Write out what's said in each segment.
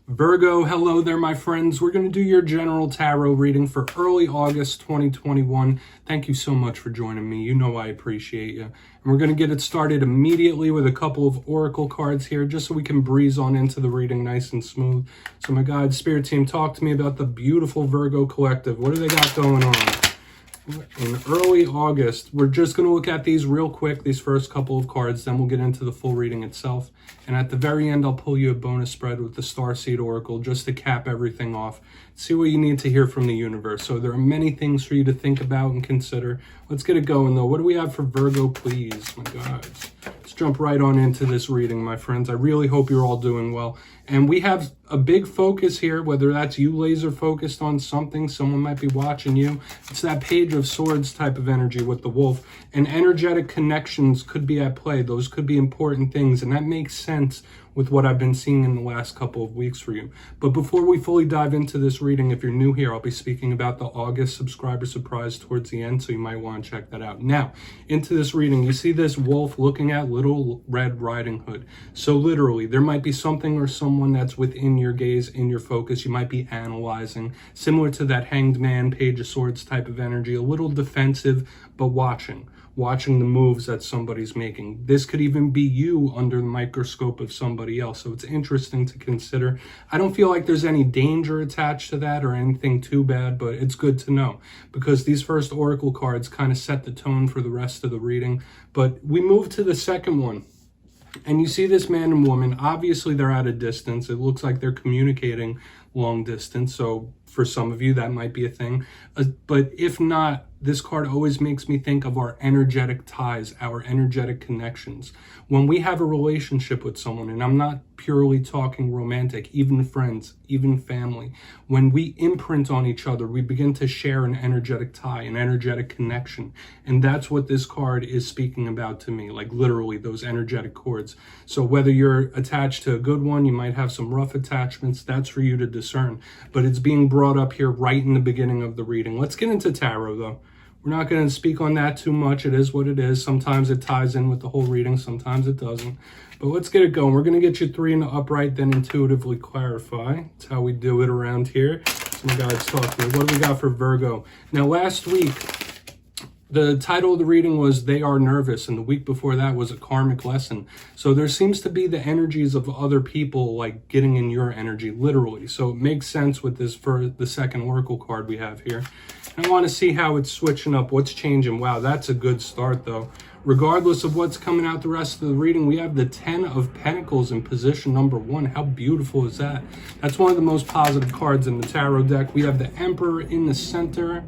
Virgo, hello there, my friends. We're going to do your general tarot reading for early August 2021. Thank you so much for joining me. You know I appreciate you. And we're going to get it started immediately with a couple of oracle cards here, just so we can breeze on into the reading nice and smooth. So my guide spirit team, talk to me about the beautiful Virgo collective. What do they got going on? In early August, we're just going to look at these real quick, these first couple of cards, then we'll get into the full reading itself. And at the very end, I'll pull you a bonus spread with the Starseed Oracle just to cap everything off. See what you need to hear from the universe. So there are many things for you to think about and consider. Let's get it going, though. What do we have for Virgo, please? My guides. Let's jump right on into this reading, my friends. I really hope you're all doing well. And we have a big focus here, whether that's you laser focused on something, someone might be watching you. It's that Page of Swords type of energy with the wolf. And energetic connections could be at play. Those could be important things. And that makes sense with what I've been seeing in the last couple of weeks for you. But before we fully dive into this reading, if you're new here, I'll be speaking about the August subscriber surprise towards the end, so you might want to check that out. Now, into this reading, you see this wolf looking at Little Red Riding Hood. So literally, there might be something or someone that's within your gaze, in your focus. You might be analyzing, similar to that Hanged Man, Page of Swords type of energy, a little defensive, but watching the moves that somebody's making. This could even be you under the microscope of somebody else. So it's interesting to consider. I don't feel like there's any danger attached to that or anything too bad, but it's good to know because these first oracle cards kind of set the tone for the rest of the reading. But we move to the second one. And you see this man and woman, obviously they're at a distance. It looks like they're communicating long distance. So for some of you, that might be a thing. But if not, this card always makes me think of our energetic ties, our energetic connections. When we have a relationship with someone, and I'm not purely talking romantic, even friends, even family, when we imprint on each other, we begin to share an energetic tie, an energetic connection. And that's what this card is speaking about to me, like literally those energetic cords. So whether you're attached to a good one, you might have some rough attachments, that's for you to discern. But it's being brought up here right in the beginning of the reading. Let's get into tarot, though. We're not going to speak on that too much. It is what it is. Sometimes it ties in with the whole reading. Sometimes it doesn't. But let's get it going. We're going to get you 3 in the upright, then intuitively clarify. That's how we do it around here. So my guides talk to me. What do we got for Virgo? Now, last week, the title of the reading was They Are Nervous, and the week before that was A Karmic Lesson. So there seems to be the energies of other people like getting in your energy, literally. So it makes sense with this for the second oracle card we have here. I want to see how it's switching up, what's changing. Wow, that's a good start, though. Regardless of what's coming out the rest of the reading, we have the 10 of Pentacles in position number 1. How beautiful is that? That's one of the most positive cards in the tarot deck. We have the Emperor in the center.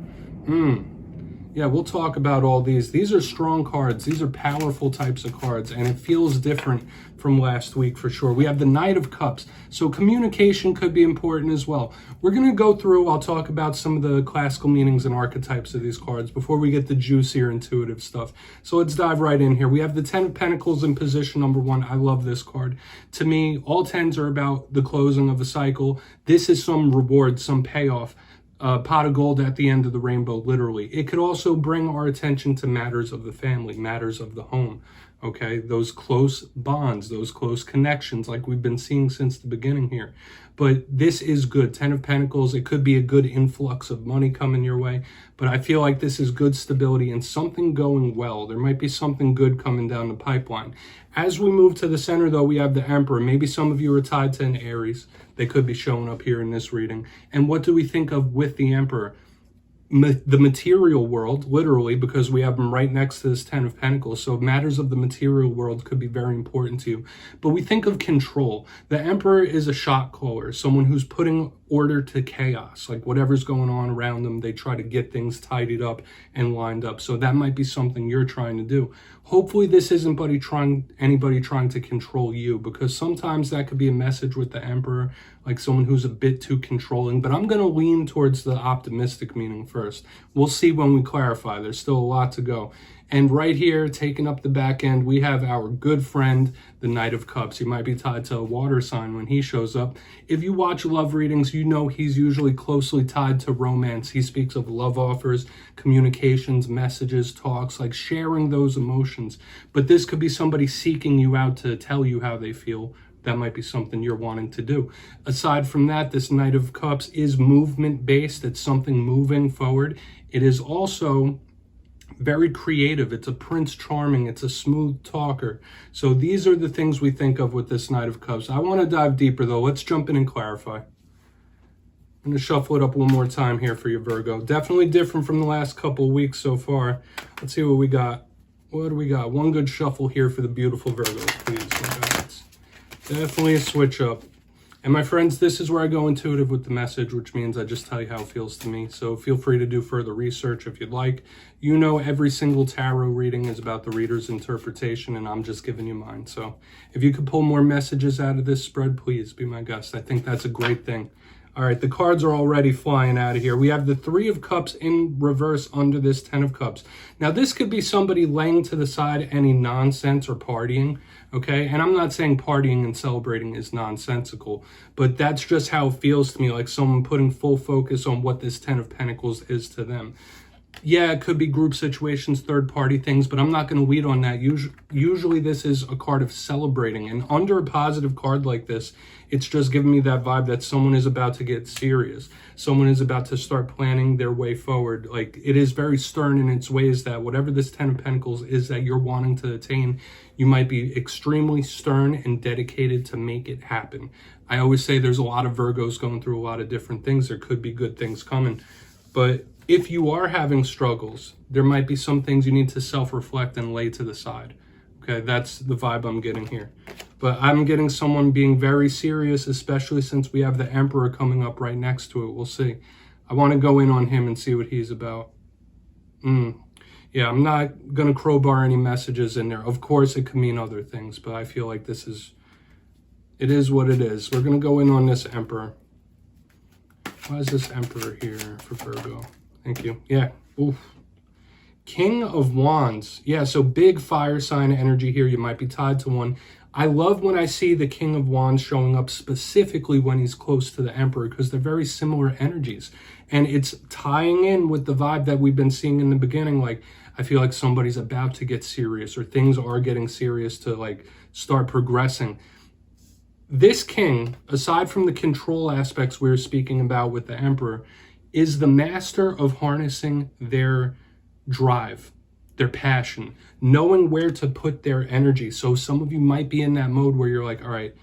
Yeah, we'll talk about all these. These are strong cards. These are powerful types of cards, and it feels different from last week for sure. We have the Knight of Cups, so communication could be important as well. We're going to go through, I'll talk about some of the classical meanings and archetypes of these cards before we get the juicier intuitive stuff. So let's dive right in here. We have the 10 of Pentacles in position number 1. I love this card. To me, all 10s are about the closing of a cycle. This is some reward, some payoff. Pot of gold at the end of the rainbow, literally. It could also bring our attention to matters of the family, matters of the home, okay? Those close bonds, those close connections like we've been seeing since the beginning here. But this is good. 10 of Pentacles, it could be a good influx of money coming your way, but I feel like this is good stability and something going well. There might be something good coming down the pipeline. As we move to the center, though, we have the Emperor. Maybe some of you are tied to an Aries. They could be showing up here in this reading. And what do we think of with the Emperor? The material world, literally, because we have them right next to this 10 of Pentacles. So matters of the material world could be very important to you. But we think of control. The Emperor is a shot caller, someone who's putting order to chaos. Like whatever's going on around them, they try to get things tidied up and lined up. So that might be something you're trying to do. Hopefully this isn't anybody trying to control you, because sometimes that could be a message with the Emperor, like someone who's a bit too controlling. But I'm going to lean towards the optimistic meaning first. We'll see when we clarify. There's still a lot to go. And right here, taking up the back end, we have our good friend, the Knight of Cups. He might be tied to a water sign when he shows up. If you watch love readings, you know he's usually closely tied to romance. He speaks of love offers, communications, messages, talks, like sharing those emotions. But this could be somebody seeking you out to tell you how they feel that might be something you're wanting to do. Aside from that, this Knight of Cups is movement based. It's something moving forward. It is also very creative. It's a Prince Charming. It's a smooth talker. So these are the things we think of with this Knight of Cups. I want to dive deeper though. Let's jump in and clarify. I'm going to shuffle it up one more time here for you, Virgo. Definitely different from the last couple of weeks so far. Let's see what we got. What do we got? One good shuffle here for the beautiful Virgos, please. My guys. Definitely a switch up. And my friends, this is where I go intuitive with the message, which means I just tell you how it feels to me. So feel free to do further research if you'd like. You know, every single tarot reading is about the reader's interpretation, and I'm just giving you mine. So if you could pull more messages out of this spread, please be my guest. I think that's a great thing. All right, the cards are already flying out of here. We have the Three of Cups in reverse under this Ten of Cups. Now, this could be somebody laying to the side any nonsense or partying, okay? And I'm not saying partying and celebrating is nonsensical, but that's just how it feels to me, like someone putting full focus on what this Ten of Pentacles is to them. Yeah, it could be group situations, third-party things, but I'm not going to lead on that. Usually this is a card of celebrating, and under a positive card like this, it's just giving me that vibe that someone is about to get serious. Someone is about to start planning their way forward. Like, it is very stern in its ways that whatever this Ten of Pentacles is that you're wanting to attain, you might be extremely stern and dedicated to make it happen. I always say there's a lot of Virgos going through a lot of different things. There could be good things coming, but if you are having struggles, there might be some things you need to self-reflect and lay to the side. Okay, that's the vibe I'm getting here. But I'm getting someone being very serious, especially since we have the Emperor coming up right next to it. We'll see. I want to go in on him and see what he's about. Yeah, I'm not going to crowbar any messages in there. Of course, it could mean other things, but I feel like it is what it is. We're going to go in on this Emperor. Why is this Emperor here for Virgo? Thank you. Yeah. Oof. King of Wands. Yeah, so big fire sign energy here. You might be tied to one. I love when I see the King of Wands showing up specifically when he's close to the Emperor, because they're very similar energies. And it's tying in with the vibe that we've been seeing in the beginning. Like, I feel like somebody's about to get serious, or things are getting serious to like start progressing. This king, aside from the control aspects we were speaking about with the Emperor, is the master of harnessing their drive, their passion, knowing where to put their energy. So some of you might be in that mode where you're like, all right,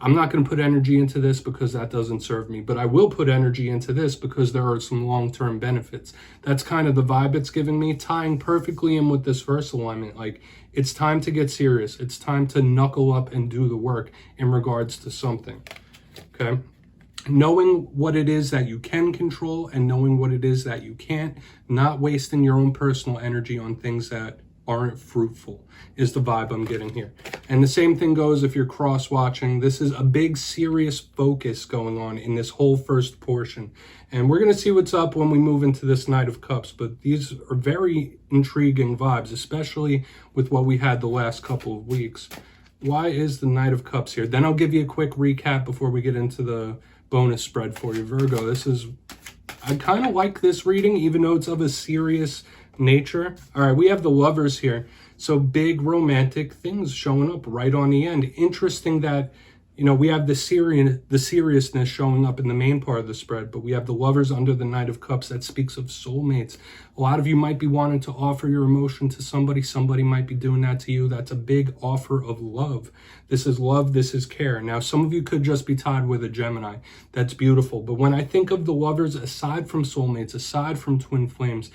I'm not going to put energy into this because that doesn't serve me, but I will put energy into this because there are some long-term benefits. That's kind of the vibe it's giving me, tying perfectly in with this verse alignment. Like, it's time to get serious. It's time to knuckle up and do the work in regards to something, okay? Knowing what it is that you can control and knowing what it is that you can't, not wasting your own personal energy on things that aren't fruitful is the vibe I'm getting here. And the same thing goes if you're cross-watching. This is a big serious focus going on in this whole first portion. And we're going to see what's up when we move into this Knight of Cups. But these are very intriguing vibes, especially with what we had the last couple of weeks. Why is the Knight of Cups here? Then I'll give you a quick recap before we get into the bonus spread for you, Virgo. I kind of like this reading, even though it's of a serious nature. All right, we have the Lovers here. So big romantic things showing up right on the end. Interesting that, you know, we have the seriousness showing up in the main part of the spread, but we have the Lovers under the Knight of Cups. That speaks of soulmates. A lot of you might be wanting to offer your emotion to somebody. Somebody might be doing that to you. That's a big offer of love. This is love. This is care. Now, some of you could just be tied with a Gemini. That's beautiful. But when I think of the Lovers, aside from soulmates, aside from twin flames,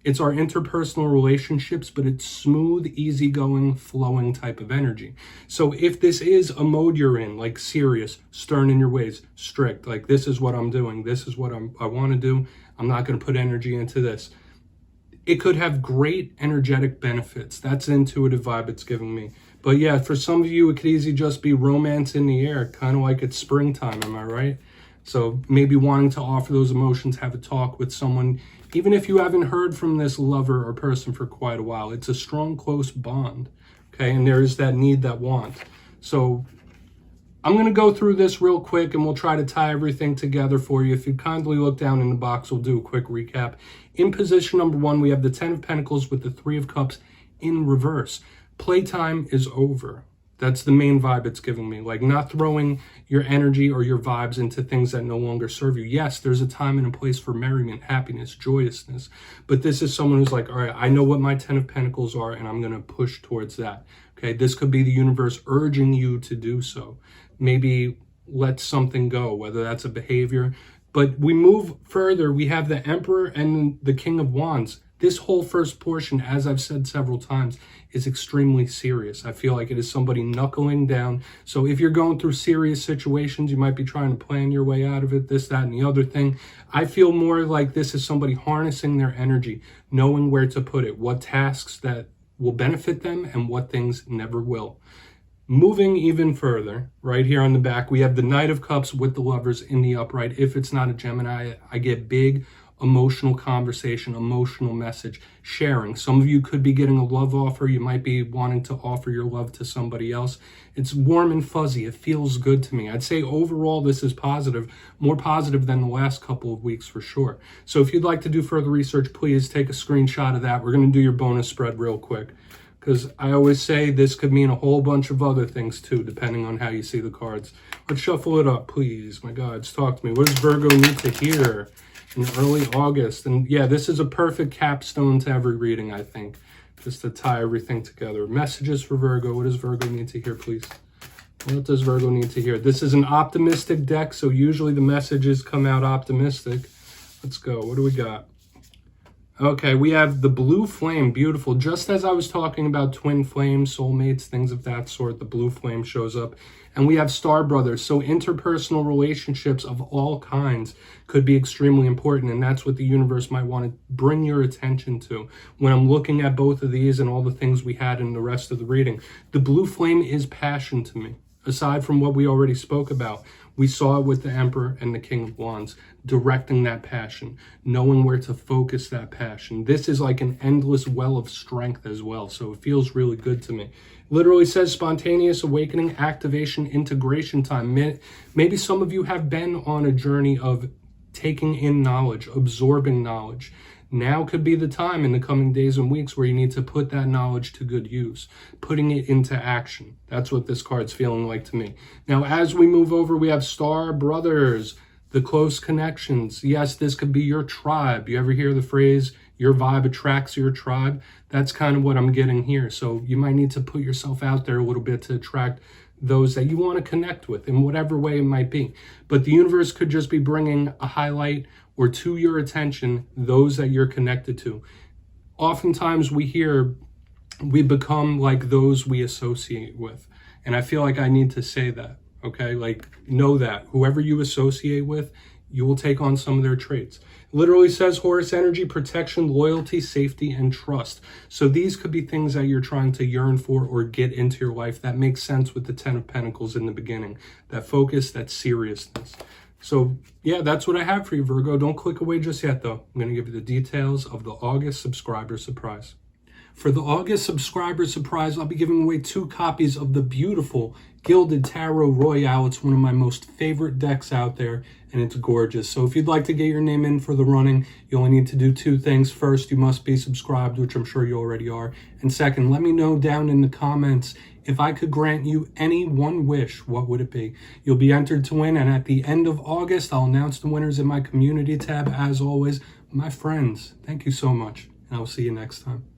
it's our interpersonal relationships, but it's smooth, easygoing, flowing type of energy. So if this is a mode you're in, like serious, stern in your ways, strict, like this is what I'm doing, this is what I want to do, I'm not going to put energy into this, it could have great energetic benefits. That's the intuitive vibe it's giving me. But yeah, for some of you, it could easily just be romance in the air, kind of like it's springtime, am I right? So maybe wanting to offer those emotions, have a talk with someone, even if you haven't heard from this lover or person for quite a while. It's a strong, close bond, okay? And there is that need, that want. So I'm going to go through this real quick, and we'll try to tie everything together for you. If you kindly look down in the box, we'll do a quick recap. In position number 1, we have the Ten of Pentacles with the Three of Cups in reverse. Playtime is over. That's the main vibe it's giving me. Like, not throwing your energy or your vibes into things that no longer serve you. Yes, there's a time and a place for merriment, happiness, joyousness. But this is someone who's like, all right, I know what my 10 of Pentacles are, and I'm going to push towards that. Okay, this could be the universe urging you to do so. Maybe let something go, whether that's a behavior. But we move further. We have the Emperor and the King of Wands. This whole first portion, as I've said several times, is extremely serious. I feel like it is somebody knuckling down. So if you're going through serious situations, you might be trying to plan your way out of it, this, that, and the other thing. I feel more like this is somebody harnessing their energy, knowing where to put it, what tasks that will benefit them and what things never will. Moving even further, right here on the back, we have the Knight of Cups with the Lovers in the upright. If it's not a Gemini, I get big emotional conversation, emotional message, sharing. Some of you could be getting a love offer. You might be wanting to offer your love to somebody else. It's warm and fuzzy. It feels good to me. I'd say overall this is positive, more positive than the last couple of weeks for sure. So if you'd like to do further research, please take a screenshot of that. We're going to do your bonus spread real quick, because I always say this could mean a whole bunch of other things too, depending on how you see the cards. Let's shuffle it up, please. My gods, talk to me. What does Virgo need to hear in early August? And yeah, this is a perfect capstone to every reading, I think, just to tie everything together. Messages for Virgo. What does Virgo need to hear, please? What does Virgo need to hear? This is an optimistic deck, so usually the messages come out optimistic. Let's go. What do we got? Okay, we have the blue flame. Beautiful. Just as I was talking about twin flames, soulmates, things of that sort, the blue flame shows up. And we have star brothers. So interpersonal relationships of all kinds could be extremely important. And that's what the universe might want to bring your attention to. When I'm looking at both of these and all the things we had in the rest of the reading, the blue flame is passion to me. Aside from what we already spoke about, we saw it with the Emperor and the King of Wands, directing that passion, knowing where to focus that passion. This is like an endless well of strength as well, so it feels really good to me. Literally says spontaneous awakening, activation, integration time. Maybe some of you have been on a journey of taking in knowledge, absorbing knowledge. Now could be the time in the coming days and weeks where you need to put that knowledge to good use, putting it into action. That's what this card's feeling like to me. Now, as we move over, we have star brothers, the close connections. Yes, this could be your tribe. You ever hear the phrase, your vibe attracts your tribe? That's kind of what I'm getting here. So you might need to put yourself out there a little bit to attract those that you want to connect with in whatever way it might be. But the universe could just be bringing a highlight or to your attention those that you're connected to. Oftentimes we become like those we associate with. And I feel like I need to say that, okay? Like, know that whoever you associate with, you will take on some of their traits. It literally says Horus energy, protection, loyalty, safety, and trust. So these could be things that you're trying to yearn for or get into your life. That makes sense with the 10 of Pentacles in the beginning. That focus, that seriousness. So yeah, that's what I have for you, Virgo. Don't click away just yet, though. I'm going to give you the details of the August subscriber surprise. For the August subscriber surprise, I'll be giving away 2 copies of the beautiful Gilded Tarot Royale. It's one of my most favorite decks out there, and it's gorgeous. So if you'd like to get your name in for the running, you only need to do 2 things. First, you must be subscribed, which I'm sure you already are. And second, let me know down in the comments, if I could grant you any one wish, what would it be? You'll be entered to win, and at the end of August, I'll announce the winners in my community tab. As always, my friends, thank you so much, and I'll see you next time.